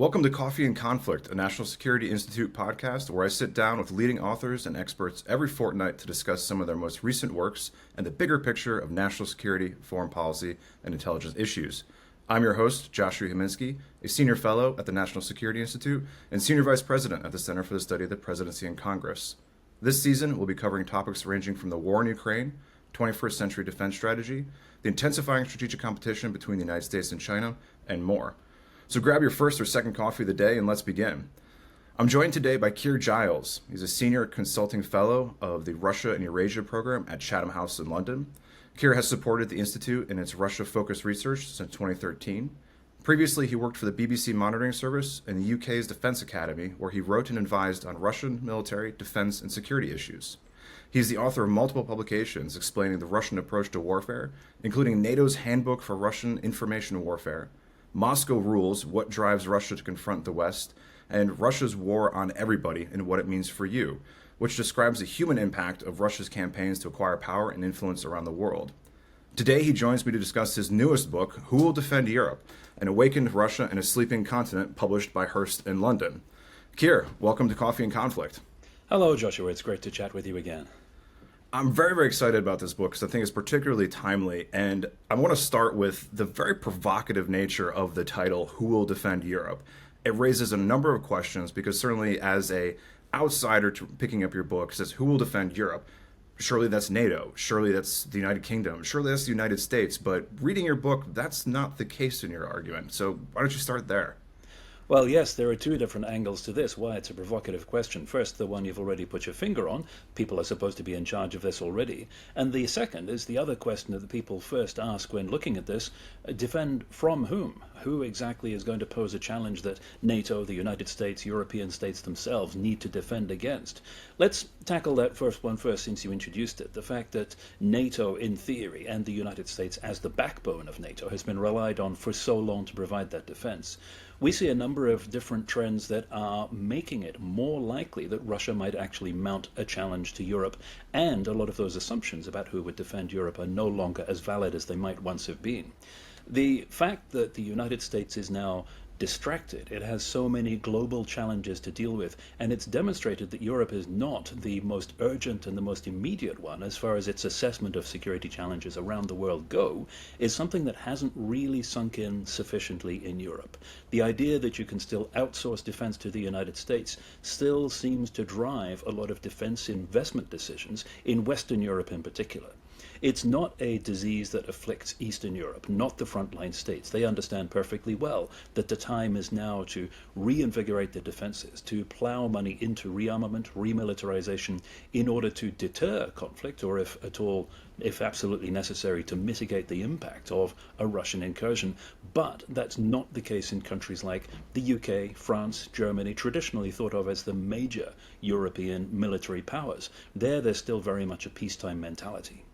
Welcome to Coffee and Conflict, a National Security Institute podcast where I sit down with leading authors and experts every fortnight to discuss some of their most recent works and the bigger picture of national security, foreign policy, and intelligence issues. I'm your host, Joshua Huminski, a senior fellow at the National Security Institute and senior vice president at the Center for the Study of the Presidency and Congress. This season, we'll be covering topics ranging from the war in Ukraine, 21st century defense strategy, the intensifying strategic competition between the United States and China, and more. So grab your first or second coffee of the day and let's begin. I'm joined today by Keir Giles. He's a senior consulting fellow of the Russia and Eurasia program at Chatham House in London. Keir has supported the Institute in its Russia-focused research since 2013. Previously, he worked for the BBC Monitoring Service and the UK's Defence Academy, where he wrote and advised on Russian military, defence, and security issues. He's the author of multiple publications explaining the Russian approach to warfare, including NATO's Handbook for Russian Information Warfare, Moscow Rules, What Drives Russia to Confront the West, and Russia's War on Everybody and What It Means for You, which describes the human impact of Russia's campaigns to acquire power and influence around the world. Today, he joins me to discuss his newest book, Who Will Defend Europe? An Awakened Russia and a Sleeping Continent, published by Hearst in London. Keir, welcome to Coffee and Conflict. Hello, Joshua. It's great to chat with you again. I'm very, very excited about this book because I think it's particularly timely, and I want to start with the very provocative nature of the title, Who Will Defend Europe? It raises a number of questions because certainly as a outsider to picking up your book, it says, who will defend Europe? Surely that's NATO, surely that's the United Kingdom, surely that's the United States, but reading your book, that's not the case in your argument. So why don't you start there? Well, yes, there are two different angles to this, why it's a provocative question. First, the one you've already put your finger on. People are supposed to be in charge of this already. And the second is the other question that the people first ask when looking at this, defend from whom? Who exactly is going to pose a challenge that NATO, the United States, European states themselves need to defend against? Let's tackle that first one first, since you introduced it. The fact that NATO, in theory, and the United States as the backbone of NATO has been relied on for so long to provide that defense. We see a number of different trends that are making it more likely that Russia might actually mount a challenge to Europe, and a lot of those assumptions about who would defend Europe are no longer as valid as they might once have been. The fact that the United States is now distracted, it has so many global challenges to deal with, and it's demonstrated that Europe is not the most urgent and the most immediate one as far as its assessment of security challenges around the world go, is something that hasn't really sunk in sufficiently in Europe. The idea that you can still outsource defense to the United States still seems to drive a lot of defense investment decisions in Western Europe in particular. It's not a disease that afflicts Eastern Europe, not the frontline states. They understand perfectly well that the time is now to reinvigorate their defenses, to plow money into rearmament, remilitarization, in order to deter conflict, or if at all, if absolutely necessary, to mitigate the impact of a Russian incursion. But that's not the case in countries like the UK, France, Germany, traditionally thought of as the major European military powers. There's still very much a peacetime mentality.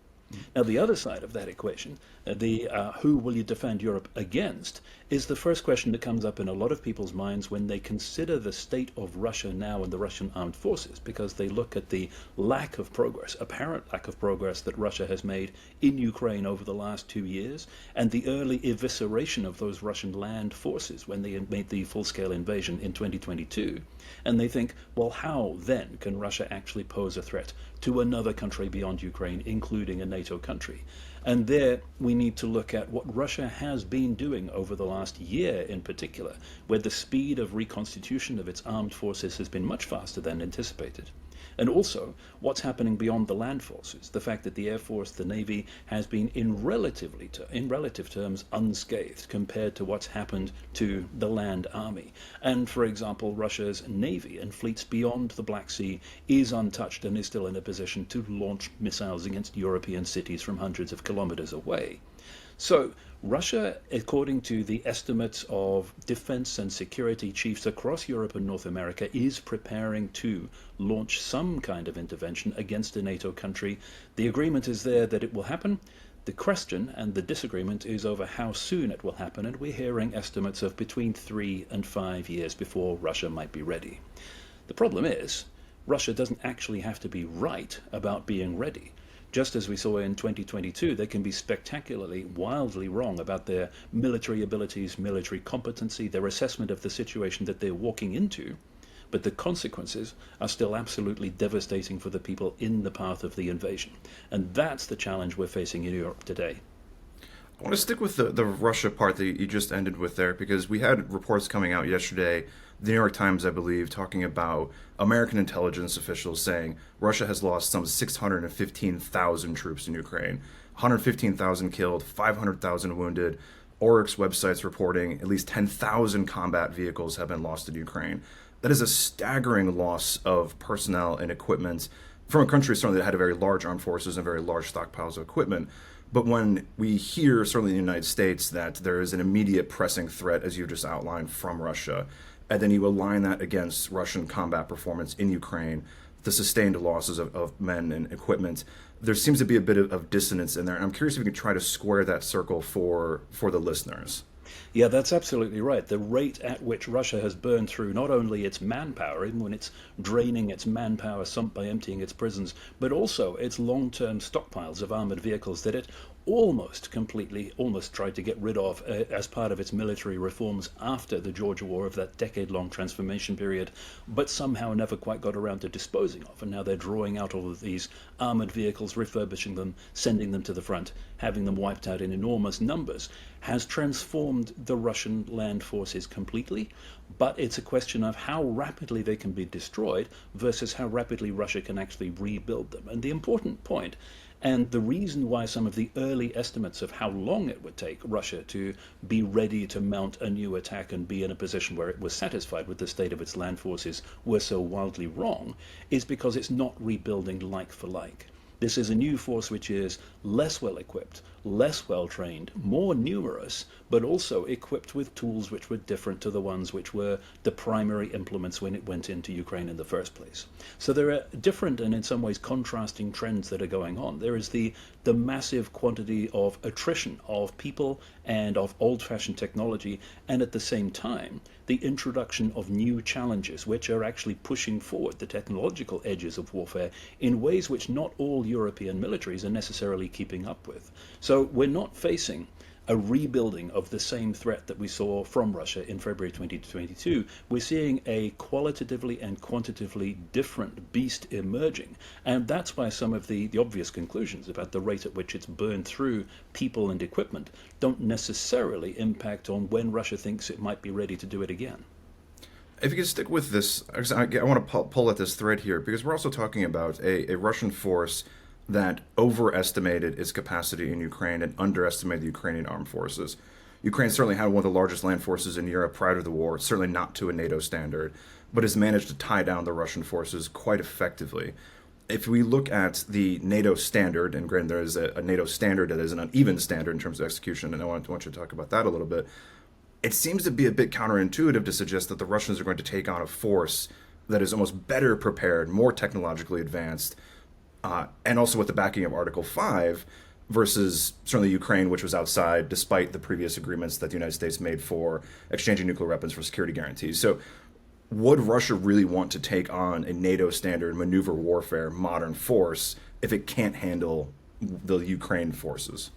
Now, the other side of that equation, the who will you defend Europe against, is the first question that comes up in a lot of people's minds when they consider the state of Russia now and the Russian armed forces, because they look at the lack of progress, apparent lack of progress that Russia has made in Ukraine over the last 2 years, and the early evisceration of those Russian land forces when they made the full-scale invasion in 2022. And they think, well, how then can Russia actually pose a threat to another country beyond Ukraine, including a NATO country? And there we need to look at what Russia has been doing over the last year in particular, where the speed of reconstitution of its armed forces has been much faster than anticipated. And also what's happening beyond the land forces, the fact that the Air Force, the Navy, has been in relative terms unscathed compared to what's happened to the land army. And for example, Russia's Navy and fleets beyond the Black Sea is untouched and is still in a position to launch missiles against European cities from hundreds of kilometers away. So Russia, according to the estimates of defense and security chiefs across Europe and North America, is preparing to launch some kind of intervention against a NATO country. The agreement is there that it will happen. The question and the disagreement is over how soon it will happen, and we're hearing estimates of between 3 and 5 years before Russia might be ready. The problem is, Russia doesn't actually have to be right about being ready. just as we saw in 2022, they can be spectacularly, wildly wrong about their military abilities, military competency, their assessment of the situation that they're walking into. But the consequences are still absolutely devastating for the people in the path of the invasion. And that's the challenge we're facing in Europe today. I want to stick with the Russia part that you just ended with there, because we had reports coming out yesterday, the New York Times, I believe, talking about American intelligence officials saying Russia has lost some 615,000 troops in Ukraine, 115,000 killed, 500,000 wounded. Oryx websites reporting at least 10,000 combat vehicles have been lost in Ukraine. That is a staggering loss of personnel and equipment from a country certainly that had a very large armed forces and very large stockpiles of equipment. But when we hear, certainly in the United States, that there is an immediate pressing threat, as you just outlined, from Russia, and then you align that against Russian combat performance in Ukraine, the sustained losses of men and equipment, there seems to be a bit of dissonance in there. And I'm curious if you could try to square that circle for the listeners. Yeah, that's absolutely right. The rate at which Russia has burned through not only its manpower, even when it's draining its manpower sump by emptying its prisons, but also its long-term stockpiles of armored vehicles that it almost tried to get rid of as part of its military reforms after the Georgia War of that decade-long transformation period, but somehow never quite got around to disposing of. And now they're drawing out all of these armored vehicles, refurbishing them, sending them to the front, having them wiped out in enormous numbers, has transformed the Russian land forces completely. But it's a question of how rapidly they can be destroyed versus how rapidly Russia can actually rebuild them. And the important point, and the reason why some of the early estimates of how long it would take Russia to be ready to mount a new attack and be in a position where it was satisfied with the state of its land forces were so wildly wrong, is because it's not rebuilding like for like. This is a new force which is less well equipped, less well trained, more numerous, but also equipped with tools which were different to the ones which were the primary implements when it went into Ukraine in the first place. So there are different and in some ways contrasting trends that are going on. There is the massive quantity of attrition of people and of old-fashioned technology, and at the same time the introduction of new challenges which are actually pushing forward the technological edges of warfare in ways which not all European militaries are necessarily keeping up with. So we're not facing a rebuilding of the same threat that we saw from Russia in February 2022. We're seeing a qualitatively and quantitatively different beast emerging. And that's why some of the obvious conclusions about the rate at which it's burned through people and equipment don't necessarily impact on when Russia thinks it might be ready to do it again. If you could stick with this, I want to pull at this thread here, because we're also talking about a Russian force that overestimated its capacity in Ukraine and underestimated the Ukrainian armed forces. Ukraine certainly had one of the largest land forces in Europe prior to the war, certainly not to a NATO standard, but has managed to tie down the Russian forces quite effectively. If we look at the NATO standard, and granted there is a NATO standard that is an uneven standard in terms of execution, and I want you to talk about that a little bit, it seems to be a bit counterintuitive to suggest that the Russians are going to take on a force that is almost better prepared, more technologically advanced, and also with the backing of Article 5, versus certainly Ukraine, which was outside despite the previous agreements that the United States made for exchanging nuclear weapons for security guarantees. So would Russia really want to take on a NATO standard maneuver warfare modern force if it can't handle the Ukraine forces?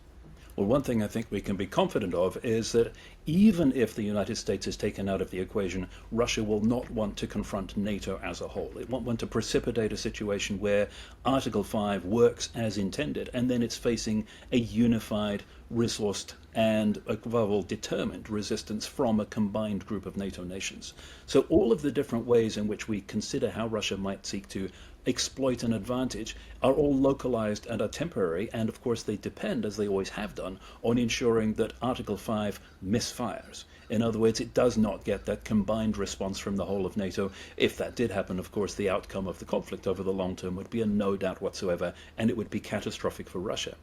Well, one thing I think we can be confident of is that even if the United States is taken out of the equation, Russia will not want to confront NATO as a whole. It won't want to precipitate a situation where Article 5 works as intended, and then it's facing a unified, resourced, and above all determined resistance from a combined group of NATO nations. So all of the different ways in which we consider how Russia might seek to exploit an advantage are all localized and are temporary, and of course they depend, as they always have done, on ensuring that Article 5 misfires. In other words, it does not get that combined response from the whole of NATO. If that did happen, of course, the outcome of the conflict over the long term would be a no doubt whatsoever, and it would be catastrophic for Russia.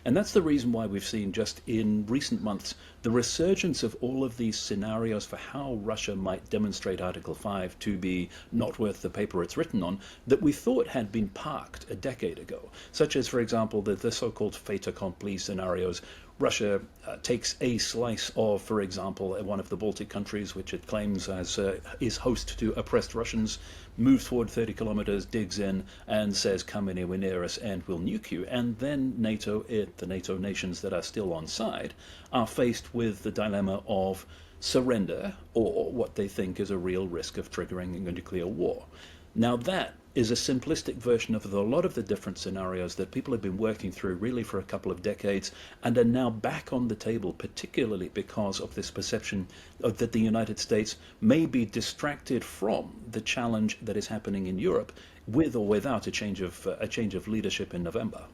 And that's the reason why we've seen just in recent months the resurgence of all of these scenarios for how Russia might demonstrate Article 5 to be not worth the paper it's written on, that we thought had been parked a decade ago, such as, for example, the so-called fait accompli scenarios, Russia takes a slice of, for example, one of the Baltic countries, which it claims as is host to oppressed Russians, moves forward 30 kilometers, digs in, and says, come anywhere near us and we'll nuke you. And then the NATO nations that are still on side, are faced with the dilemma of surrender or what they think is a real risk of triggering a nuclear war. Now that is a simplistic version of a lot of the different scenarios that people have been working through really for a couple of decades and are now back on the table, particularly because of this perception that the United States may be distracted from the challenge that is happening in Europe with or without a change of leadership in November.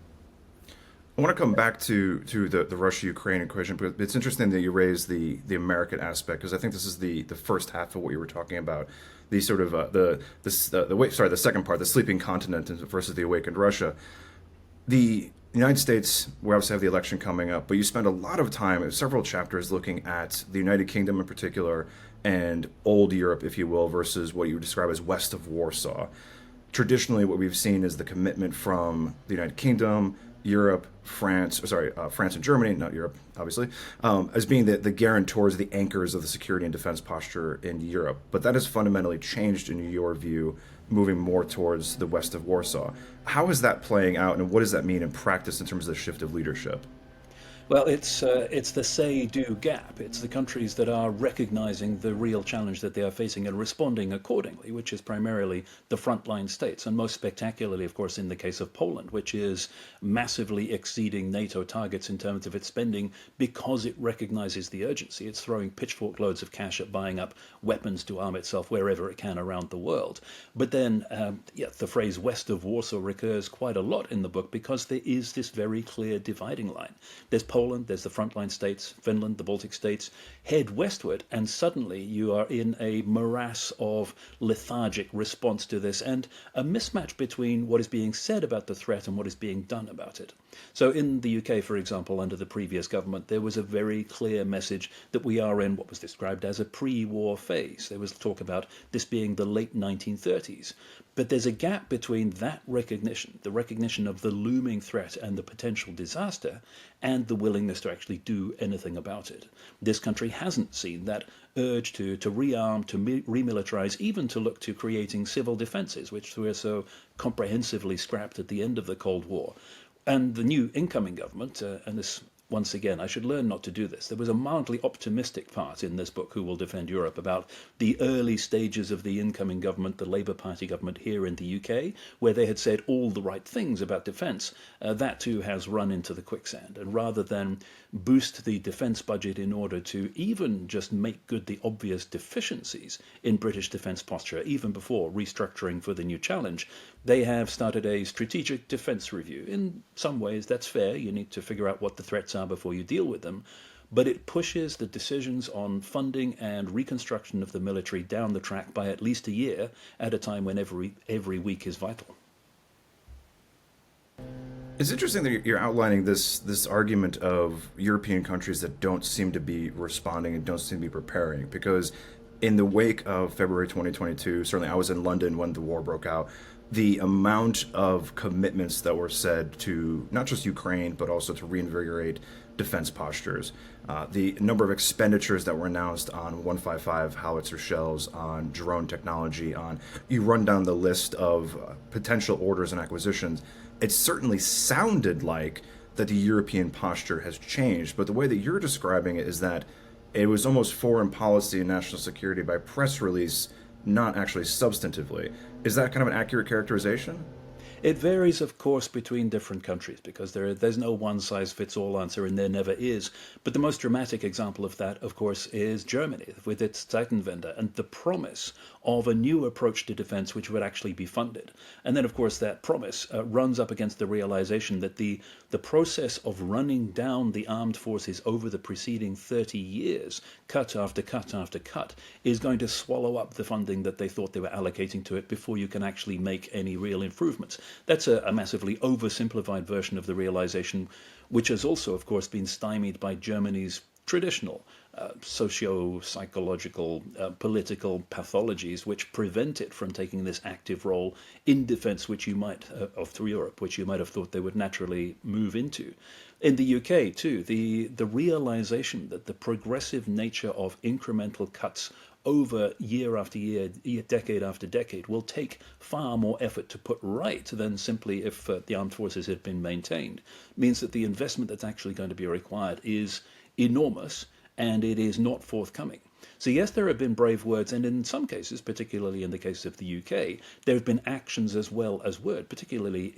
I want to come back to the Russia-Ukraine equation, but it's interesting that you raise the American aspect, because I think this is the first half of what you were talking about, the sort of the second part, the sleeping continent versus the awakened Russia. The United States, we obviously have the election coming up, but you spend a lot of time, several chapters, looking at the United Kingdom in particular and old Europe, if you will, versus what you would describe as west of Warsaw. Traditionally, what we've seen is the commitment from the United Kingdom, Europe, France and Germany, not Europe, obviously, as being the guarantors, the anchors of the security and defense posture in Europe. But that has fundamentally changed, in your view, moving more towards the west of Warsaw. How is that playing out, and what does that mean in practice in terms of the shift of leadership? Well, it's the say-do gap. It's the countries that are recognizing the real challenge that they are facing and responding accordingly, which is primarily the frontline states, and most spectacularly, of course, in the case of Poland, which is massively exceeding NATO targets in terms of its spending because it recognizes the urgency. It's throwing pitchfork loads of cash at buying up weapons to arm itself wherever it can around the world. But then, the phrase west of Warsaw recurs quite a lot in the book because there is this very clear dividing line. There's Poland, there's the frontline states, Finland, the Baltic states. Head westward, and suddenly you are in a morass of lethargic response to this and a mismatch between what is being said about the threat and what is being done about it. So in the UK, for example, under the previous government, there was a very clear message that we are in what was described as a pre-war phase. There was talk about this being the late 1930s. But there's a gap between that recognition, the recognition of the looming threat and the potential disaster, and the willingness to actually do anything about it. This country hasn't seen that urge to rearm, to remilitarize, even to look to creating civil defenses, which were so comprehensively scrapped at the end of the Cold War. And the new incoming government, and this, once again, I should learn not to do this. There was a mildly optimistic part in this book, Who Will Defend Europe, about the early stages of the incoming government, the Labour Party government here in the UK, where they had said all the right things about defence. That too has run into the quicksand. And rather than boost the defence budget in order to even just make good the obvious deficiencies in British defence posture, even before restructuring for the new challenge, they have started a strategic defence review. In some ways, that's fair. You need to figure out what the threats are before you deal with them. But it pushes the decisions on funding and reconstruction of the military down the track by at least a year at a time when every week is vital. It's interesting that you're outlining this argument of European countries that don't seem to be responding and don't seem to be preparing, because in the wake of February 2022, certainly I was in London when the war broke out, the amount of commitments that were said to not just Ukraine, but also to reinvigorate defense postures, the number of expenditures that were announced on 155 howitzer shells, on drone technology, you run down the list of potential orders and acquisitions. It certainly sounded like that the European posture has changed, but the way that you're describing it is that it was almost foreign policy and national security by press release, not actually substantively. Is that kind of an accurate characterization? It varies, of course, between different countries because there's no one-size-fits-all answer, and there never is. But the most dramatic example of that, of course, is Germany with its Zeitenwende and the promise of a new approach to defense which would actually be funded. And then, of course, that promise runs up against the realization that the process of running down the armed forces over the preceding 30 years, cut after cut after cut, is going to swallow up the funding that they thought they were allocating to it before you can actually make any real improvements. That's a massively oversimplified version of the realization, which has also, of course, been stymied by Germany's traditional socio-psychological, political pathologies which prevent it from taking this active role in defence, which you might of Europe, which you might have thought they would naturally move into. In the UK too, the realization that the progressive nature of incremental cuts over year after year, decade after decade, will take far more effort to put right than simply if the armed forces had been maintained, means that the investment that's actually going to be required is enormous, and it is not forthcoming. So yes, there have been brave words, and in some cases, particularly in the case of the UK, there have been actions as well as word, particularly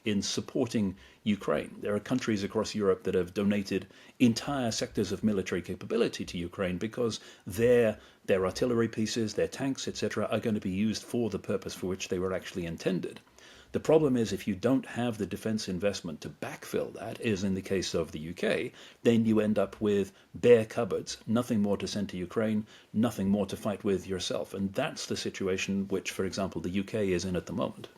in supporting Ukraine. There are countries across Europe that have donated entire sectors of military capability to Ukraine because their artillery pieces, their tanks, etc., are going to be used for the purpose for which they were actually intended. The problem is if you don't have the defence investment to backfill that, as in the case of the UK, then you end up with bare cupboards, nothing more to send to Ukraine, nothing more to fight with yourself. And that's the situation which, for example, the UK is in at the moment.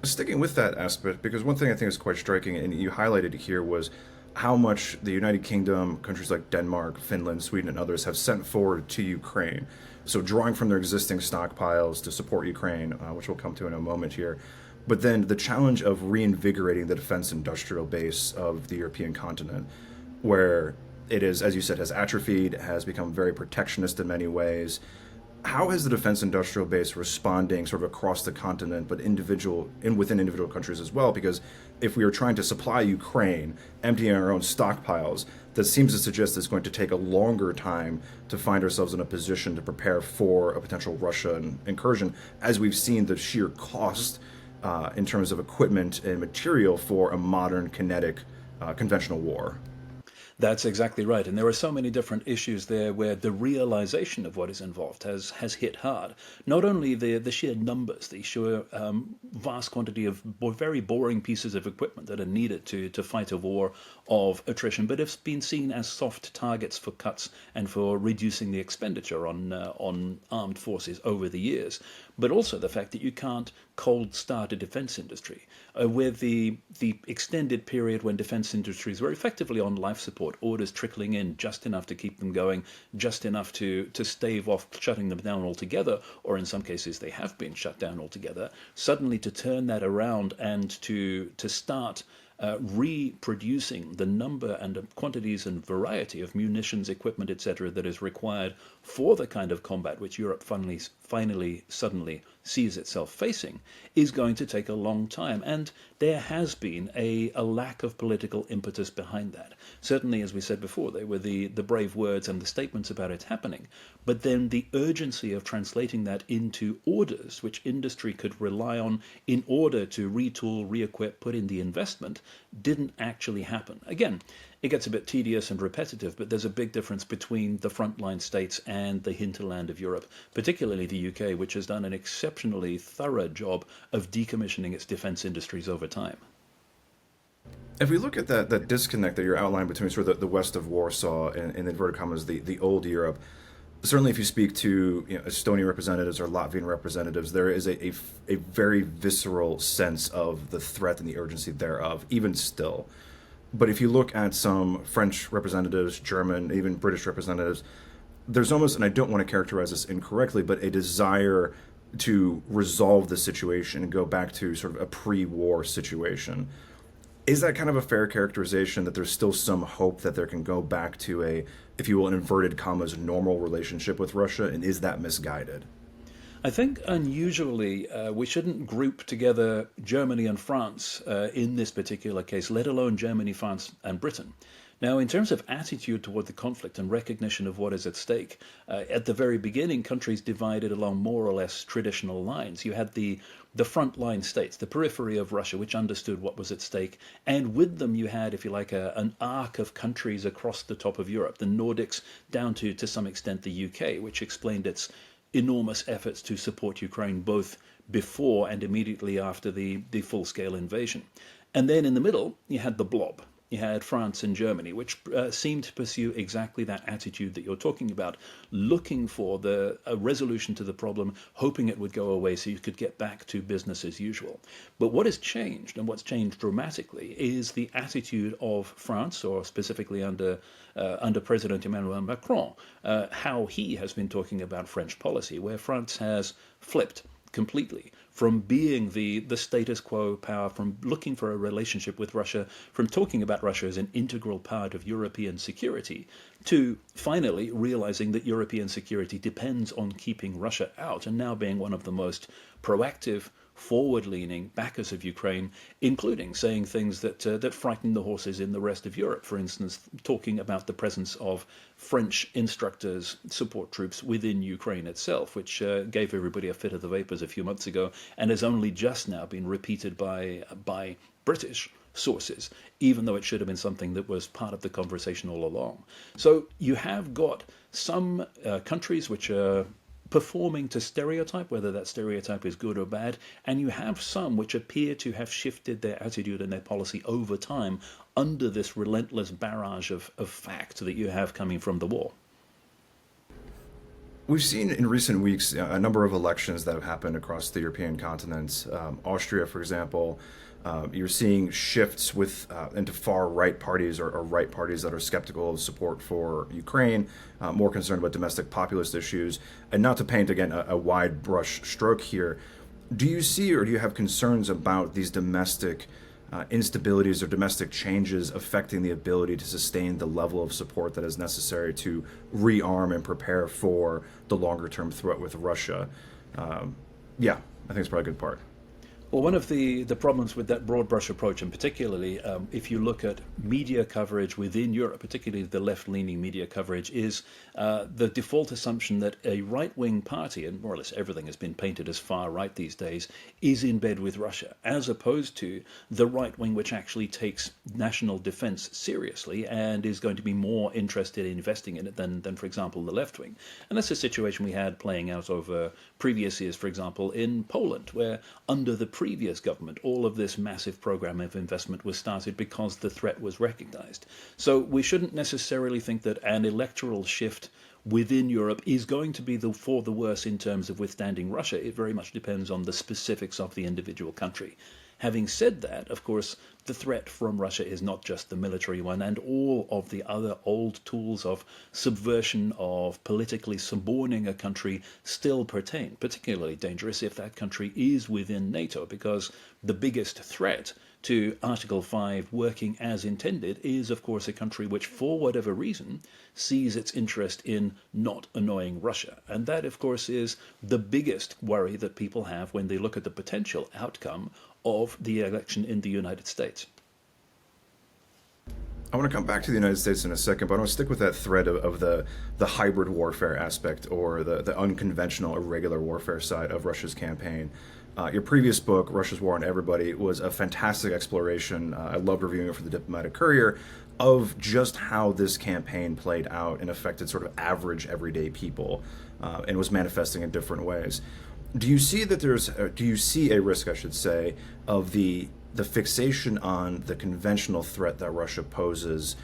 Sticking with that aspect, because one thing I think is quite striking, and you highlighted here, was how much the United Kingdom, countries like Denmark, Finland, Sweden, and others have sent forward to Ukraine. So drawing from their existing stockpiles to support Ukraine, which we'll come to in a moment here. But then the challenge of reinvigorating the defense industrial base of the European continent, where it is, as you said, has atrophied, has become very protectionist in many ways. How has the defense industrial base responding sort of across the continent, but within individual countries as well? Because if we are trying to supply Ukraine, emptying our own stockpiles, that seems to suggest it's going to take a longer time to find ourselves in a position to prepare for a potential Russian incursion, as we've seen the sheer cost in terms of equipment and material for a modern kinetic conventional war. That's exactly right. And there are so many different issues there where the realization of what is involved has hit hard. Not only the sheer numbers, the sheer vast quantity of very boring pieces of equipment that are needed to fight a war of attrition, but it's been seen as soft targets for cuts and for reducing the expenditure on armed forces over the years. But also the fact that you can't cold start a defense industry. With the extended period when defense industries were effectively on life support, orders trickling in just enough to keep them going, just enough to stave off shutting them down altogether, or in some cases they have been shut down altogether, suddenly to turn that around and to start reproducing the number and quantities and variety of munitions, equipment, etc., that is required for the kind of combat which Europe finally suddenly sees itself facing, is going to take a long time. And there has been a lack of political impetus behind that. Certainly, as we said before, they were the brave words and the statements about it happening. But then the urgency of translating that into orders, which industry could rely on in order to retool, re-equip, put in the investment, didn't actually happen. Again, it gets a bit tedious and repetitive, but there's a big difference between the frontline states and the hinterland of Europe, particularly the UK, which has done an exceptionally thorough job of decommissioning its defense industries over time. If we look at that disconnect that you're outlining between sort of the west of Warsaw and in inverted commas, the old Europe, certainly if you speak to Estonian representatives or Latvian representatives, there is a very visceral sense of the threat and the urgency thereof, even still. But if you look at some French representatives, German, even British representatives, there's almost, and I don't want to characterize this incorrectly, but a desire to resolve the situation and go back to sort of a pre-war situation. Is that kind of a fair characterization, that there's still some hope that there can go back to a, if you will, in inverted commas, normal relationship with Russia? And is that misguided? I think unusually we shouldn't group together Germany and France in this particular case, let alone Germany, France, and Britain. Now, in terms of attitude toward the conflict and recognition of what is at stake, at the very beginning, countries divided along more or less traditional lines. You had the frontline states, the periphery of Russia, which understood what was at stake, and with them you had, if you like, an arc of countries across the top of Europe, the Nordics down to some extent the UK, which explained its enormous efforts to support Ukraine both before and immediately after the full-scale invasion. And then in the middle, you had the blob. you had France and Germany, which seemed to pursue exactly that attitude that you're talking about, looking for a resolution to the problem, hoping it would go away so you could get back to business as usual. But what has changed, and what's changed dramatically, is the attitude of France, or specifically under President Emmanuel Macron, how he has been talking about French policy, where France has flipped completely from being the status quo power, from looking for a relationship with Russia, from talking about Russia as an integral part of European security, to finally realizing that European security depends on keeping Russia out, and now being one of the most proactive, forward-leaning backers of Ukraine, including saying things that frighten the horses in the rest of Europe. For instance, talking about the presence of French instructors, support troops within Ukraine itself, which gave everybody a fit of the vapors a few months ago, and has only just now been repeated by British sources, even though it should have been something that was part of the conversation all along. So you have got some countries which are performing to stereotype, whether that stereotype is good or bad, and you have some which appear to have shifted their attitude and their policy over time under this relentless barrage of fact that you have coming from the war. We've seen in recent weeks a number of elections that have happened across the European continent. Austria, for example, you're seeing shifts into far right parties or right parties that are skeptical of support for Ukraine, more concerned about domestic populist issues. And not to paint, again, a wide brush stroke here, do you see or do you have concerns about these domestic instabilities or domestic changes affecting the ability to sustain the level of support that is necessary to rearm and prepare for the longer term threat with Russia? Yeah, I think it's probably a good part. Well, one of the problems with that broad brush approach, and particularly if you look at media coverage within Europe, particularly the left-leaning media coverage, is the default assumption that a right-wing party, and more or less everything has been painted as far right these days, is in bed with Russia, as opposed to the right wing, which actually takes national defense seriously and is going to be more interested in investing in it than for example, the left wing. And that's a situation we had playing out over previous years, for example, in Poland, where under the previous government, all of this massive program of investment was started because the threat was recognized. So we shouldn't necessarily think that an electoral shift within Europe is going to be for the worse in terms of withstanding Russia. It very much depends on the specifics of the individual country. Having said that, of course, the threat from Russia is not just the military one, and all of the other old tools of subversion, of politically suborning a country still pertain. Particularly dangerous if that country is within NATO, because the biggest threat to Article 5 working as intended is, of course, a country which, for whatever reason, sees its interest in not annoying Russia. And that, of course, is the biggest worry that people have when they look at the potential outcome of the election in the United States. I want to come back to the United States in a second, but I want to stick with that thread of the hybrid warfare aspect, or the unconventional, irregular warfare side of Russia's campaign. Your previous book, Russia's War on Everybody, was a fantastic exploration. I loved reviewing it for the Diplomatic Courier, of just how this campaign played out and affected sort of average, everyday people, and was manifesting in different ways. Do you see a risk, I should say, of the fixation on the conventional threat that Russia poses,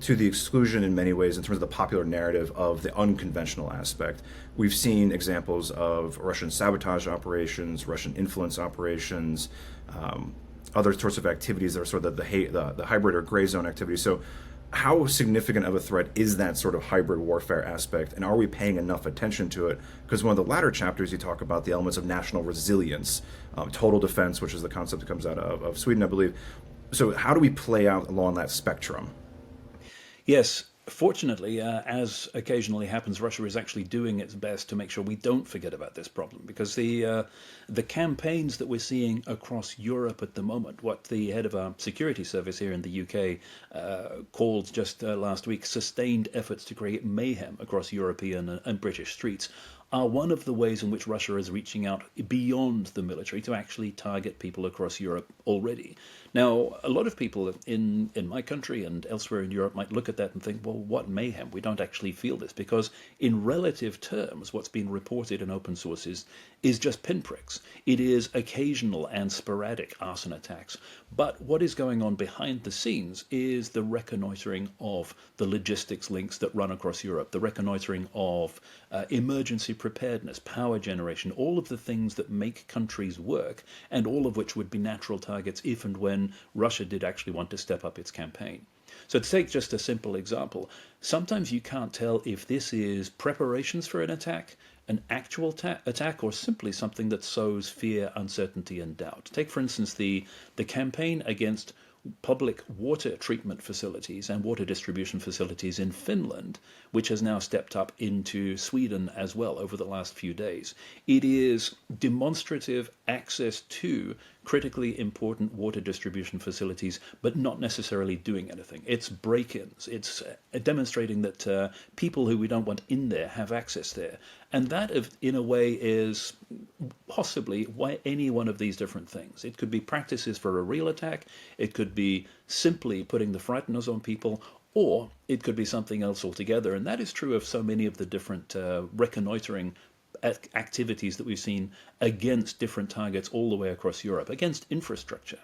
to the exclusion in many ways in terms of the popular narrative of the unconventional aspect? We've seen examples of Russian sabotage operations, Russian influence operations, other sorts of activities that are sort of the hybrid or gray zone activities. So how significant of a threat is that sort of hybrid warfare aspect, and are we paying enough attention to it? Because one of the latter chapters, you talk about the elements of national resilience, total defense, which is the concept that comes out of Sweden, I believe. So how do we play out along that spectrum? Yes, fortunately, as occasionally happens, Russia is actually doing its best to make sure we don't forget about this problem, because the campaigns that we're seeing across Europe at the moment, what the head of our security service here in the UK called just last week sustained efforts to create mayhem across European and British streets, are one of the ways in which Russia is reaching out beyond the military to actually target people across Europe already. Now, a lot of people in my country and elsewhere in Europe might look at that and think, well, what mayhem? We don't actually feel this, because in relative terms, what's been reported in open sources is just pinpricks. It is occasional and sporadic arson attacks. But what is going on behind the scenes is the reconnoitering of the logistics links that run across Europe, the reconnoitering of emergency preparedness, power generation, all of the things that make countries work, and all of which would be natural targets if and when Russia did actually want to step up its campaign. So to take just a simple example, sometimes you can't tell if this is preparations for an attack, an actual attack, or simply something that sows fear, uncertainty, and doubt. Take, for instance, the campaign against public water treatment facilities and water distribution facilities in Finland, which has now stepped up into Sweden as well over the last few days. It is demonstrative access to critically important water distribution facilities, but not necessarily doing anything. It's break-ins. It's demonstrating that people who we don't want in there have access there. And that, in a way, is possibly why any one of these different things. It could be practices for a real attack. It could be simply putting the frighteners on people, or it could be something else altogether. And that is true of so many of the different reconnoitering activities that we've seen against different targets all the way across Europe, against infrastructure.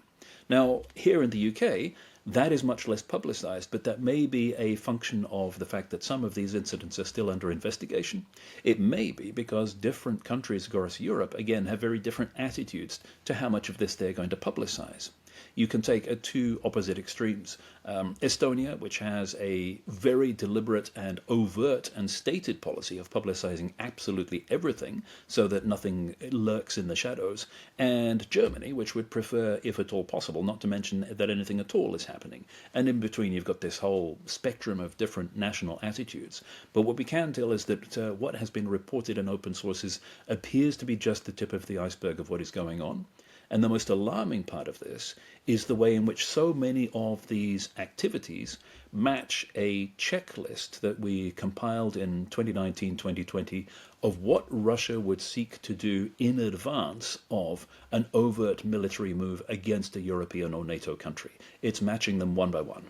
Now, here in the UK, that is much less publicized, but that may be a function of the fact that some of these incidents are still under investigation. It may be because different countries across Europe, again, have very different attitudes to how much of this they're going to publicize. You can take two opposite extremes. Estonia, which has a very deliberate and overt and stated policy of publicizing absolutely everything so that nothing lurks in the shadows, and Germany, which would prefer, if at all possible, not to mention that anything at all is happening. And in between, you've got this whole spectrum of different national attitudes. But what we can tell is that what has been reported in open sources appears to be just the tip of the iceberg of what is going on. And the most alarming part of this is the way in which so many of these activities match a checklist that we compiled in 2019-2020 of what Russia would seek to do in advance of an overt military move against a European or NATO country. It's matching them one by one.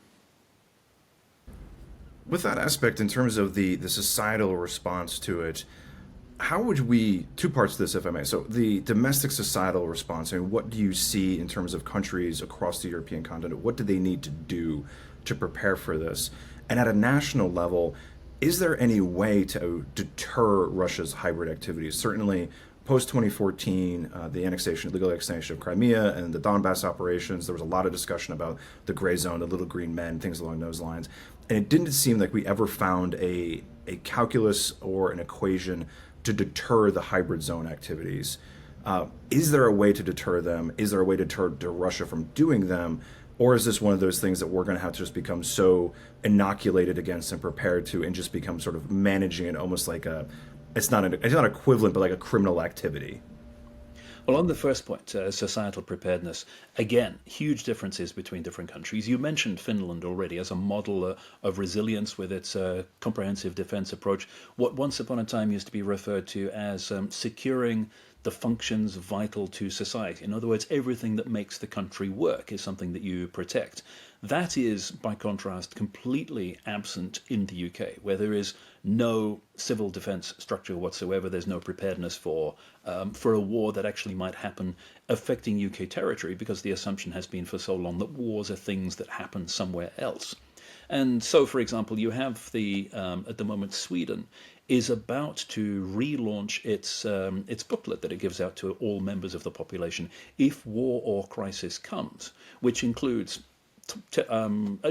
With that aspect, in terms of the societal response to it, how would we, two parts to this, if I may. So the domestic societal response, and what do you see in terms of countries across the European continent? What do they need to do to prepare for this? And at a national level, is there any way to deter Russia's hybrid activities? Certainly, post-2014, the legal annexation of Crimea and the Donbass operations, there was a lot of discussion about the gray zone, the little green men, things along those lines. And it didn't seem like we ever found a calculus or an equation to deter the hybrid zone activities. Is there a way to deter them? Is there a way to deter Russia from doing them? Or is this one of those things that we're going to have to just become so inoculated against and prepared to, and just become sort of managing it almost like it's not equivalent, but like a criminal activity? Well, on the first point, societal preparedness, again, huge differences between different countries. You mentioned Finland already as a model of resilience with its comprehensive defense approach, what once upon a time used to be referred to as securing the functions vital to society. In other words, everything that makes the country work is something that you protect. That is, by contrast, completely absent in the UK, where there is no civil defense structure whatsoever. There's no preparedness for a war that actually might happen affecting UK territory, because the assumption has been for so long that wars are things that happen somewhere else. And so, for example, you have at the moment, Sweden is about to relaunch its booklet that it gives out to all members of the population if war or crisis comes, which includes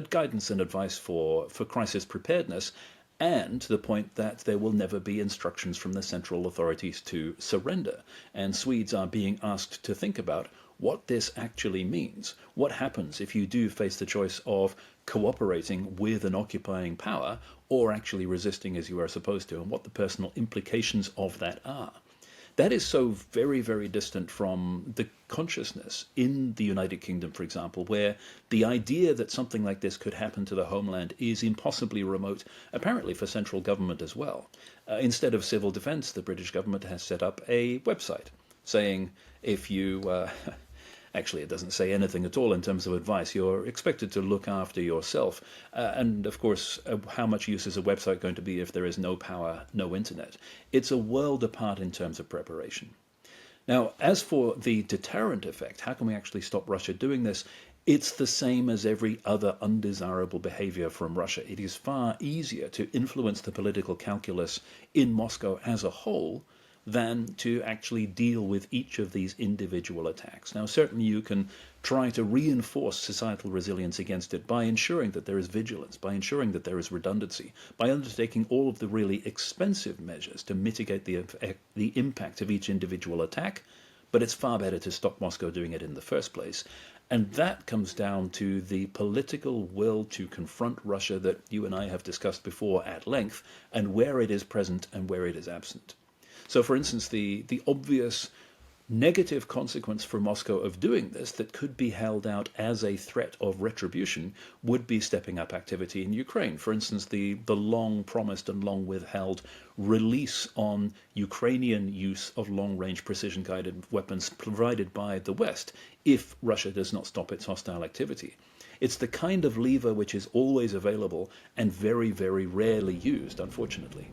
guidance and advice for crisis preparedness, and to the point that there will never be instructions from the central authorities to surrender. And Swedes are being asked to think about what this actually means. What happens if you do face the choice of cooperating with an occupying power or actually resisting as you are supposed to, and what the personal implications of that are. That is so very, very distant from the consciousness in the United Kingdom, for example, where the idea that something like this could happen to the homeland is impossibly remote, apparently for central government as well. Instead of civil defense, the British government has set up a website saying if you actually, it doesn't say anything at all in terms of advice. You're expected to look after yourself. And of course, how much use is a website going to be if there is no power, no internet? It's a world apart in terms of preparation. Now, as for the deterrent effect, how can we actually stop Russia doing this? It's the same as every other undesirable behavior from Russia. It is far easier to influence the political calculus in Moscow as a whole than to actually deal with each of these individual attacks. Now, certainly you can try to reinforce societal resilience against it by ensuring that there is vigilance, by ensuring that there is redundancy, by undertaking all of the really expensive measures to mitigate the impact of each individual attack, but it's far better to stop Moscow doing it in the first place. And that comes down to the political will to confront Russia that you and I have discussed before at length, and where it is present and where it is absent. So, for instance, the obvious negative consequence for Moscow of doing this that could be held out as a threat of retribution would be stepping up activity in Ukraine. For instance, the long promised and long withheld release on Ukrainian use of long-range precision-guided weapons provided by the West if Russia does not stop its hostile activity. It's the kind of lever which is always available and very, very rarely used, unfortunately.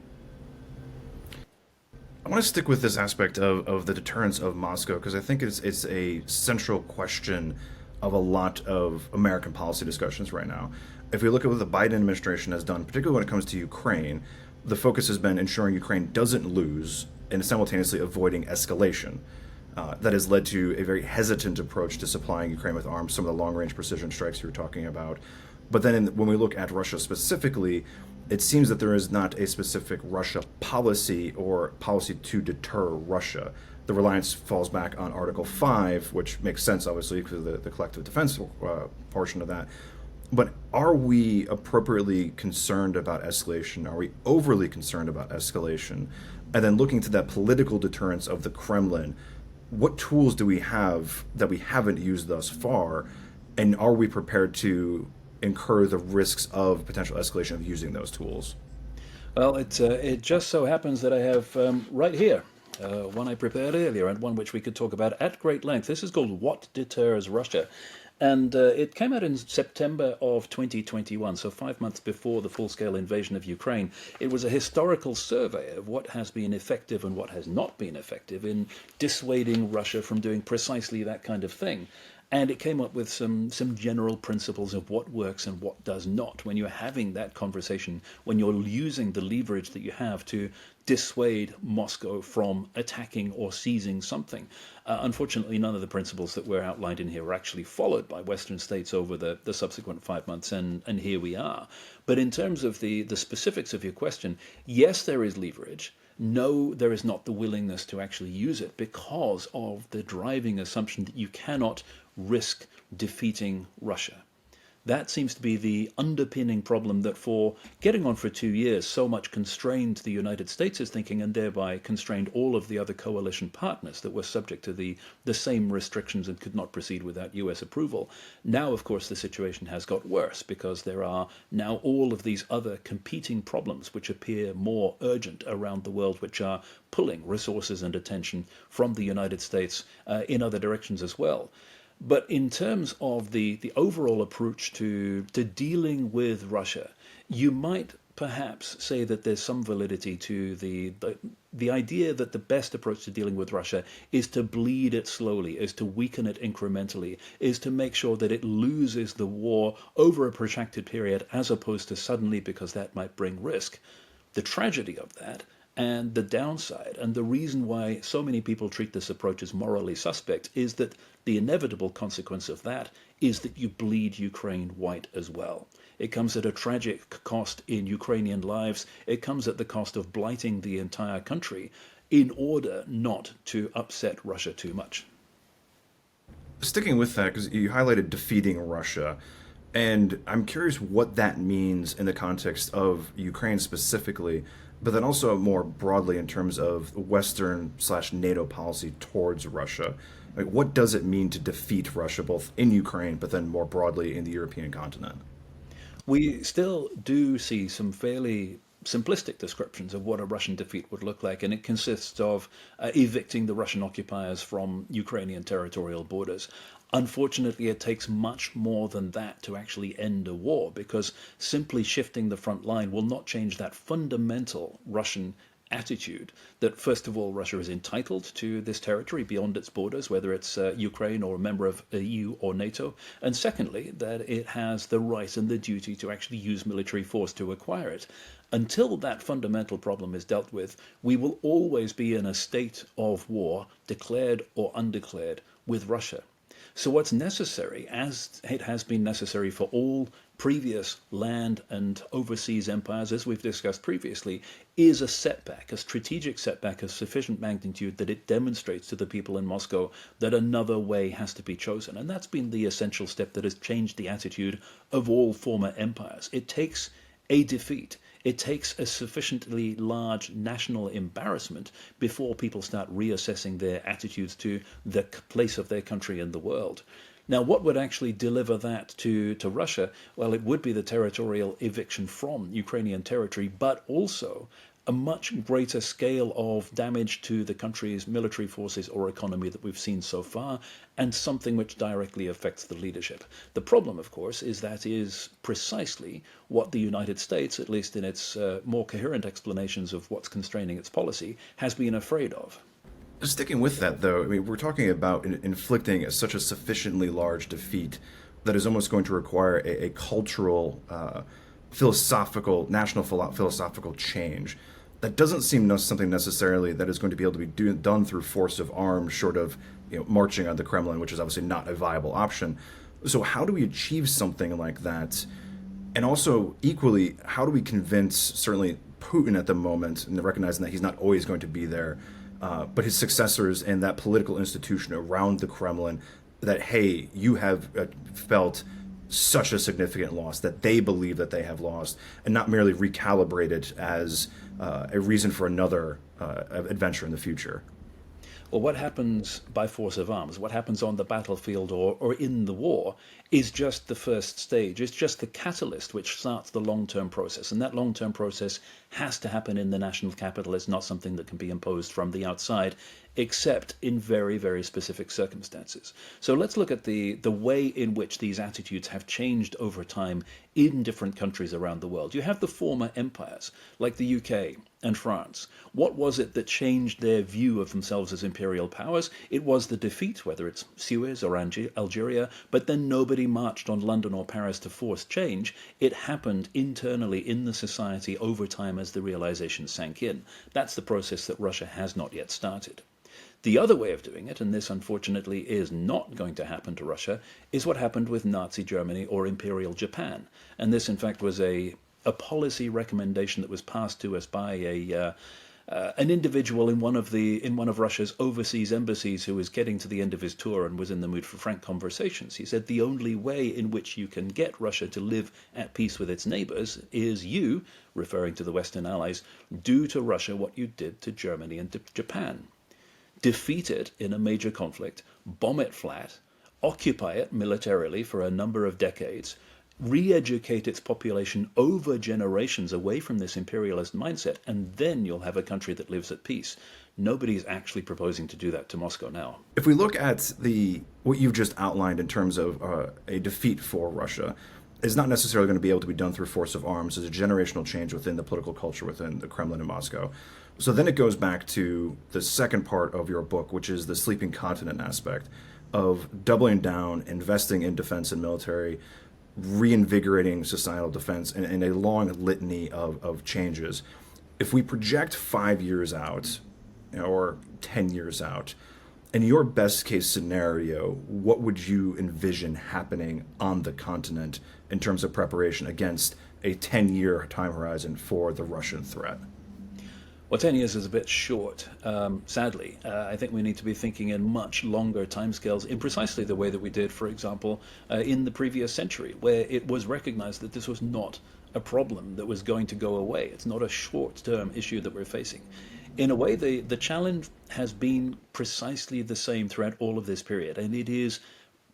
I want to stick with this aspect of the deterrence of Moscow because I think it's a central question of a lot of American policy discussions right now. If we look at what the Biden administration has done, particularly when it comes to Ukraine, the focus has been ensuring Ukraine doesn't lose and simultaneously avoiding escalation. That has led to a very hesitant approach to supplying Ukraine with arms, some of the long-range precision strikes you were talking about. But then when we look at Russia specifically, it seems that there is not a specific Russia policy or policy to deter Russia. The reliance falls back on Article 5, which makes sense, obviously, because of the collective defense portion of that. But are we appropriately concerned about escalation? Are we overly concerned about escalation? And then looking to that political deterrence of the Kremlin, what tools do we have that we haven't used thus far? And are we prepared to incur the risks of potential escalation of using those tools? Well, it just so happens that I have right here one I prepared earlier and one which we could talk about at great length. This is called What Deters Russia? And it came out in September of 2021, so 5 months before the full-scale invasion of Ukraine. It was a historical survey of what has been effective and what has not been effective in dissuading Russia from doing precisely that kind of thing. And it came up with some general principles of what works and what does not when you're having that conversation, when you're using the leverage that you have to dissuade Moscow from attacking or seizing something. Unfortunately, none of the principles that were outlined in here were actually followed by Western states over the subsequent 5 months, and here we are. But in terms of the specifics of your question, yes, there is leverage. No, there is not the willingness to actually use it because of the driving assumption that you cannot risk defeating Russia. That seems to be the underpinning problem that for getting on for 2 years so much constrained the United States' thinking and thereby constrained all of the other coalition partners that were subject to the same restrictions and could not proceed without US approval. Now, of course, the situation has got worse because there are now all of these other competing problems which appear more urgent around the world, which are pulling resources and attention from the United States in other directions as well. But in terms of the overall approach to dealing with Russia, you might perhaps say that there's some validity to the idea that the best approach to dealing with Russia is to bleed it slowly, is to weaken it incrementally, is to make sure that it loses the war over a protracted period as opposed to suddenly, because that might bring risk. The tragedy of that and the downside, and the reason why so many people treat this approach as morally suspect, is that the inevitable consequence of that is that you bleed Ukraine white as well. It comes at a tragic cost in Ukrainian lives. It comes at the cost of blighting the entire country in order not to upset Russia too much. Sticking with that, because you highlighted defeating Russia, and I'm curious what that means in the context of Ukraine specifically. but then also more broadly in terms of Western/NATO policy towards Russia. Like, what does it mean to defeat Russia, both in Ukraine, but then more broadly in the European continent? We still do see some fairly simplistic descriptions of what a Russian defeat would look like, and it consists of evicting the Russian occupiers from Ukrainian territorial borders. Unfortunately, it takes much more than that to actually end a war, because simply shifting the front line will not change that fundamental Russian attitude that, first of all, Russia is entitled to this territory beyond its borders, whether it's Ukraine or a member of the EU or NATO, and secondly, that it has the right and the duty to actually use military force to acquire it. Until that fundamental problem is dealt with, we will always be in a state of war, declared or undeclared, with Russia. So what's necessary, as it has been necessary for all previous land and overseas empires, as we've discussed previously, is a setback, a strategic setback of sufficient magnitude that it demonstrates to the people in Moscow that another way has to be chosen. And that's been the essential step that has changed the attitude of all former empires. It takes a defeat. It takes a sufficiently large national embarrassment before people start reassessing their attitudes to the place of their country in the world. Now, what would actually deliver that to Russia? Well, it would be the territorial eviction from Ukrainian territory, but also a much greater scale of damage to the country's military forces or economy that we've seen so far, and something which directly affects the leadership. The problem, of course, is that is precisely what the United States, at least in its more coherent explanations of what's constraining its policy, has been afraid of. Sticking with that, though, I mean, we're talking about inflicting such a sufficiently large defeat that is almost going to require a cultural, philosophical, national philosophical change. That doesn't seem something necessarily that is going to be able to be done through force of arms, short of marching on the Kremlin, which is obviously not a viable option. So how do we achieve something like that? And also, equally, how do we convince, certainly Putin at the moment, and recognizing that he's not always going to be there, but his successors and that political institution around the Kremlin, that, hey, you have felt such a significant loss that they believe that they have lost, and not merely recalibrate it as a reason for another adventure in the future. Well, what happens by force of arms, what happens on the battlefield or in the war, is just the first stage. It's just the catalyst which starts the long-term process. And that long-term process has to happen in the national capital. It's not something that can be imposed from the outside, except in very, very specific circumstances. So let's look at the way in which these attitudes have changed over time in different countries around the world. You have the former empires, like the UK and France. What was it that changed their view of themselves as imperial powers? It was the defeat, whether it's Suez or Algeria, but then nobody marched on London or Paris to force change. It happened internally in the society over time as the realization sank in. That's the process that Russia has not yet started. The other way of doing it, and this unfortunately is not going to happen to Russia, is what happened with Nazi Germany or Imperial Japan. And this, in fact, was a policy recommendation that was passed to us by an individual in one of Russia's overseas embassies who was getting to the end of his tour and was in the mood for frank conversations. He said the only way in which you can get Russia to live at peace with its neighbors is you, referring to the Western allies, do to Russia what you did to Germany and to Japan. Defeat it in a major conflict, bomb it flat, occupy it militarily for a number of decades, re-educate its population over generations away from this imperialist mindset, and then you'll have a country that lives at peace. Nobody's actually proposing to do that to Moscow now. If we look at what you've just outlined in terms of a defeat for Russia, it's not necessarily going to be able to be done through force of arms. There's a generational change within the political culture within the Kremlin and Moscow. So then it goes back to the second part of your book, which is the sleeping continent aspect of doubling down, investing in defense and military, reinvigorating societal defense, and a long litany of changes. If we project 5 years out, or 10 years out, in your best case scenario, what would you envision happening on the continent in terms of preparation against a 10-year time horizon for the Russian threat? Well, 10 years is a bit short, sadly. I think we need to be thinking in much longer timescales in precisely the way that we did, for example, in the previous century, where it was recognized that this was not a problem that was going to go away. It's not a short-term issue that we're facing. In a way, the challenge has been precisely the same throughout all of this period, and it is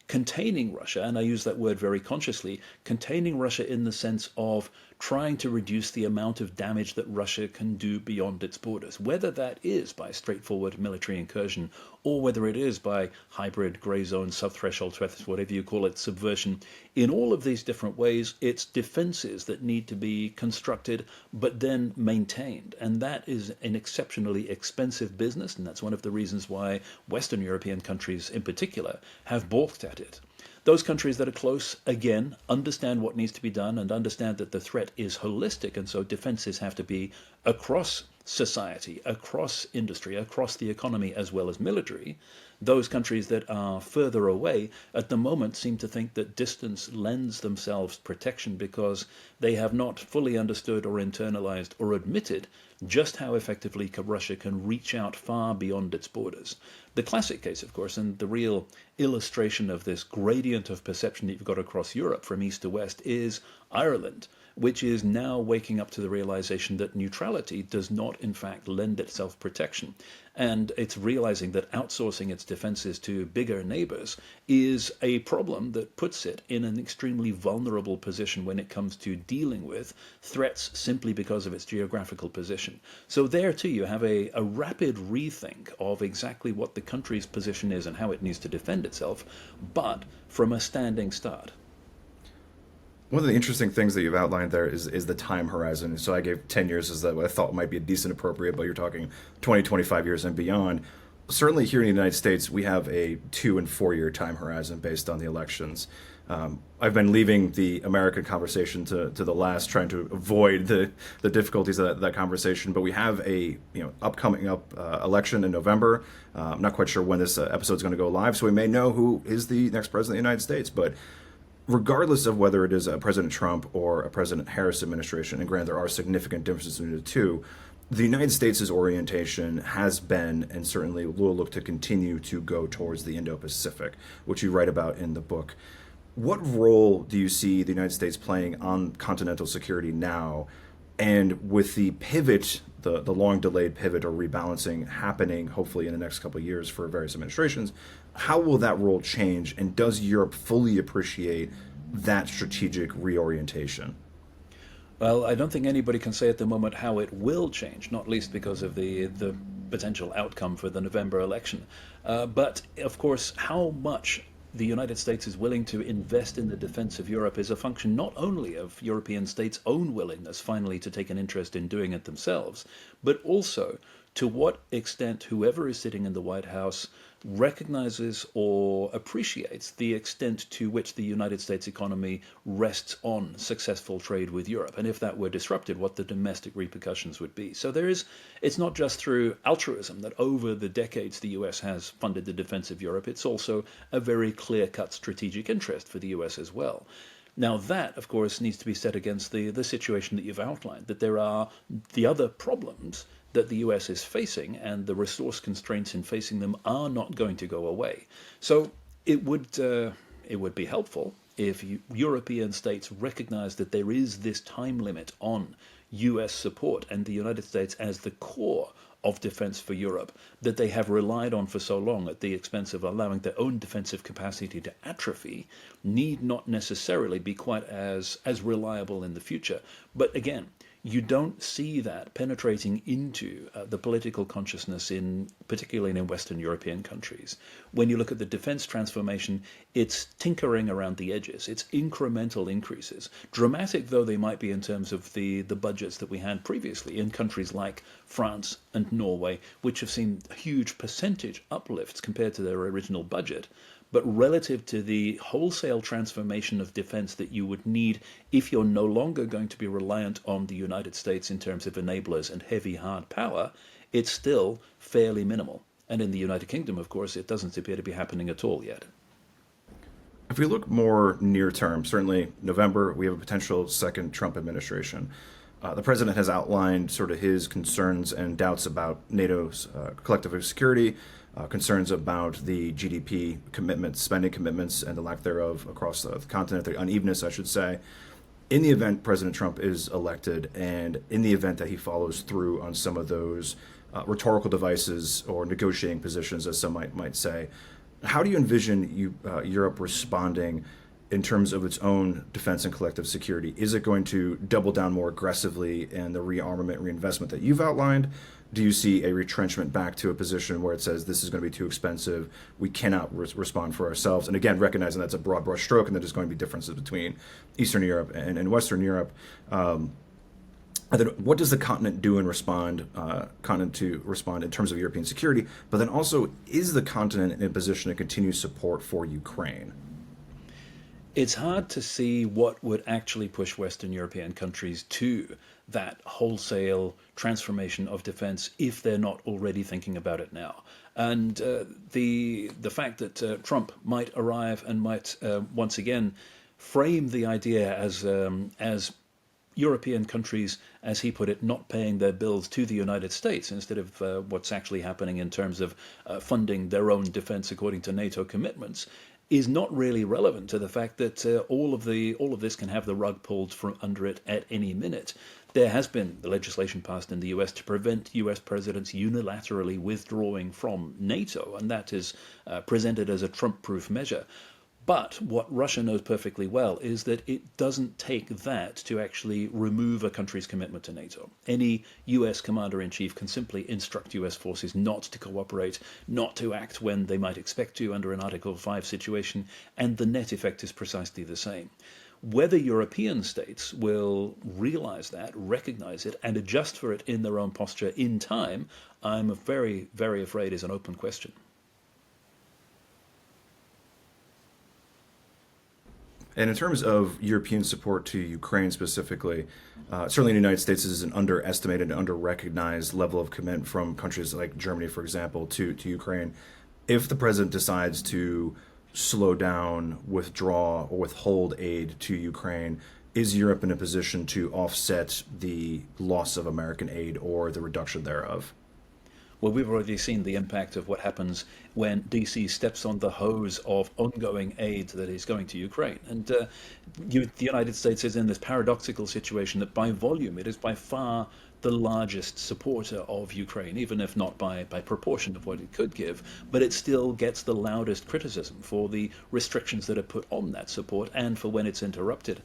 containing Russia, and I use that word very consciously, containing Russia in the sense of trying to reduce the amount of damage that Russia can do beyond its borders, whether that is by straightforward military incursion or whether it is by hybrid, grey zone, sub-threshold threats, whatever you call it, subversion. In all of these different ways, it's defenses that need to be constructed but then maintained, and that is an exceptionally expensive business, and that's one of the reasons why Western European countries in particular have balked at it. Those countries that are close, again, understand what needs to be done and understand that the threat is holistic, and so defenses have to be across society, across industry, across the economy, as well as military. Those countries that are further away at the moment seem to think that distance lends themselves protection because they have not fully understood or internalized or admitted just how effectively Russia can reach out far beyond its borders. The classic case, of course, and the real illustration of this gradient of perception that you've got across Europe from east to west is Ireland, which is now waking up to the realization that neutrality does not, in fact, lend itself protection. And it's realizing that outsourcing its defenses to bigger neighbors is a problem that puts it in an extremely vulnerable position when it comes to dealing with threats simply because of its geographical position. So there, too, you have a rapid rethink of exactly what the country's position is and how it needs to defend itself, but from a standing start. One of the interesting things that you've outlined there is the time horizon. So I gave 10 years as what I thought might be a decent appropriate, but you're talking 20, 25 years and beyond. Certainly here in the United States, we have a 2 and 4 year time horizon based on the elections. I've been leaving the American conversation to the last, trying to avoid the difficulties of that conversation. But we have a upcoming election in November. I'm not quite sure when this episode is going to go live, so we may know who is the next president of the United States. But regardless of whether it is a President Trump or a President Harris administration, and granted there are significant differences between the two, the United States' orientation has been and certainly will look to continue to go towards the Indo-Pacific, which you write about in the book. What role do you see the United States playing on continental security now? And with the pivot, the long-delayed pivot or rebalancing happening hopefully in the next couple of years for various administrations, how will that role change? And does Europe fully appreciate that strategic reorientation? Well, I don't think anybody can say at the moment how it will change, not least because of the potential outcome for the November election. But, of course, how much the United States is willing to invest in the defense of Europe is a function not only of European states' own willingness finally to take an interest in doing it themselves, but also to what extent whoever is sitting in the White House recognizes or appreciates the extent to which the United States economy rests on successful trade with Europe, and if that were disrupted, what the domestic repercussions would be. So it's not just through altruism that over the decades the US has funded the defense of Europe, it's also a very clear-cut strategic interest for the US as well. Now that, of course, needs to be set against the situation that you've outlined, that there are the other problems that the US is facing, and the resource constraints in facing them are not going to go away. So it would be helpful if European states recognize that there is this time limit on US support and the United States as the core of defense for Europe that they have relied on for so long at the expense of allowing their own defensive capacity to atrophy need not necessarily be quite as reliable in the future. But again, you don't see that penetrating into the political consciousness particularly in Western European countries. When you look at the defense transformation, it's tinkering around the edges. It's incremental increases, dramatic though they might be in terms of the budgets that we had previously in countries like France and Norway, which have seen huge percentage uplifts compared to their original budget. But relative to the wholesale transformation of defense that you would need if you're no longer going to be reliant on the United States in terms of enablers and heavy hard power, it's still fairly minimal. And in the United Kingdom, of course, it doesn't appear to be happening at all yet. If we look more near term, certainly November, we have a potential second Trump administration. The president has outlined sort of his concerns and doubts about NATO's collective security, concerns about the GDP commitments, spending commitments, and the lack thereof across the continent, the unevenness, I should say. in the event President Trump is elected, and in the event that he follows through on some of those rhetorical devices or negotiating positions, as some might say, how do you envision Europe responding in terms of its own defense and collective security? Is it going to double down more aggressively in the rearmament, reinvestment that you've outlined? Do you see a retrenchment back to a position where it says this is going to be too expensive, we cannot respond for ourselves? And again, recognizing that's a broad brush stroke and that there's going to be differences between Eastern Europe and Western Europe. And then what does the continent do and continent to respond in terms of European security? But then also, is the continent in a position to continue support for Ukraine? It's hard to see what would actually push Western European countries to that wholesale transformation of defense if they're not already thinking about it now. And the fact that Trump might arrive and might once again frame the idea as European countries, as he put it, not paying their bills to the United States instead of what's actually happening in terms of funding their own defense according to NATO commitments, is not really relevant to the fact that all of this can have the rug pulled from under it at any minute. There has been the legislation passed in the US to prevent US presidents unilaterally withdrawing from NATO, and that is presented as a Trump-proof measure. But what Russia knows perfectly well is that it doesn't take that to actually remove a country's commitment to NATO. Any US commander-in-chief can simply instruct US forces not to cooperate, not to act when they might expect to under an Article 5 situation, and the net effect is precisely the same. Whether European states will realize that, recognize it, and adjust for it in their own posture in time, I'm very, very afraid is an open question. And in terms of European support to Ukraine specifically, certainly the United States is an underestimated, under-recognized level of commitment from countries like Germany, for example, to Ukraine. If the president decides to slow down, withdraw, or withhold aid to Ukraine, is Europe in a position to offset the loss of American aid or the reduction thereof? Well, we've already seen the impact of what happens when DC steps on the hose of ongoing aid that is going to Ukraine. And the United States is in this paradoxical situation that by volume, it is by far the largest supporter of Ukraine, even if not by proportion of what it could give, but it still gets the loudest criticism for the restrictions that are put on that support and for when it's interrupted.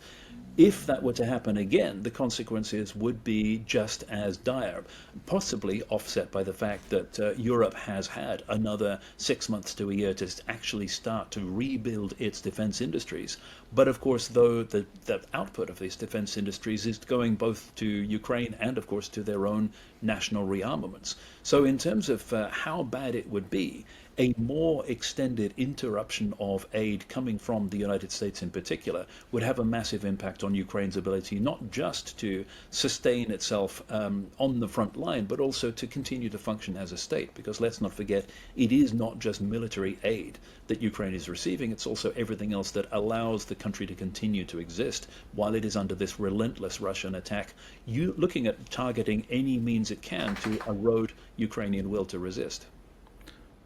If that were to happen again, the consequences would be just as dire, possibly offset by the fact that Europe has had another 6 months to a year to actually start to rebuild its defense industries. But of course, though, the output of these defense industries is going both to Ukraine and, of course, to their own national rearmaments. So in terms of how bad it would be, a more extended interruption of aid coming from the United States in particular would have a massive impact on Ukraine's ability not just to sustain itself on the front line, but also to continue to function as a state. Because let's not forget, it is not just military aid that Ukraine is receiving, it's also everything else that allows the country to continue to exist while it is under this relentless Russian attack, looking at targeting any means it can to erode Ukrainian will to resist.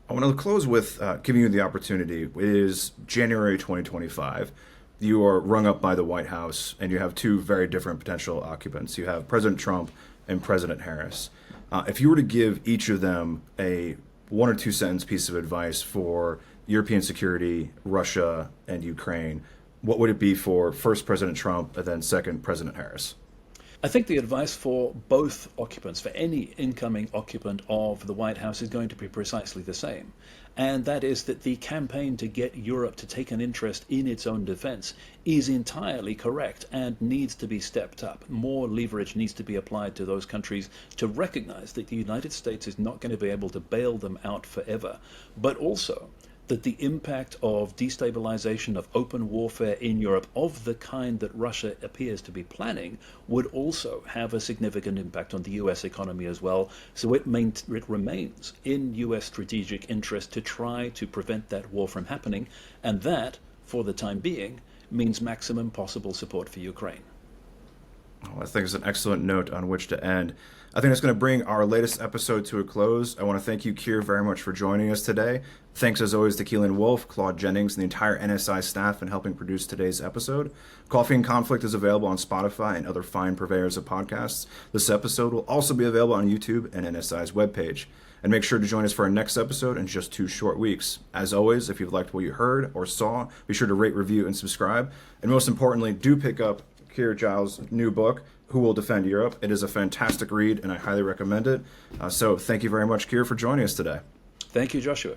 I want to close with giving you the opportunity. It is January 2025. You are rung up by the White House, and you have two very different potential occupants. You have President Trump and President Harris. If you were to give each of them a 1 or 2 sentence piece of advice for European security, Russia, and Ukraine, what would it be for first President Trump and then second President Harris? I think the advice for both occupants, for any incoming occupant of the White House, is going to be precisely the same. And that is that the campaign to get Europe to take an interest in its own defense is entirely correct and needs to be stepped up. More leverage needs to be applied to those countries to recognize that the United States is not going to be able to bail them out forever, but also that the impact of destabilization, of open warfare in Europe, of the kind that Russia appears to be planning, would also have a significant impact on the US economy as well. So it remains in US strategic interest to try to prevent that war from happening, and that, for the time being, means maximum possible support for Ukraine. Well, I think it's an excellent note on which to end. I think that's going to bring our latest episode to a close. I want to thank you, Keir, very much for joining us today. Thanks, as always, to Keelan Wolf, Claude Jennings, and the entire NSI staff in helping produce today's episode. Coffee and Conflict is available on Spotify and other fine purveyors of podcasts. This episode will also be available on YouTube and NSI's webpage. And make sure to join us for our next episode in just 2 short weeks. As always, if you've liked what you heard or saw, be sure to rate, review, and subscribe. And most importantly, do pick up Keir Giles' new book, Who Will Defend Europe? It is a fantastic read, and I highly recommend it. So thank you very much, Keir, for joining us today. Thank you, Joshua.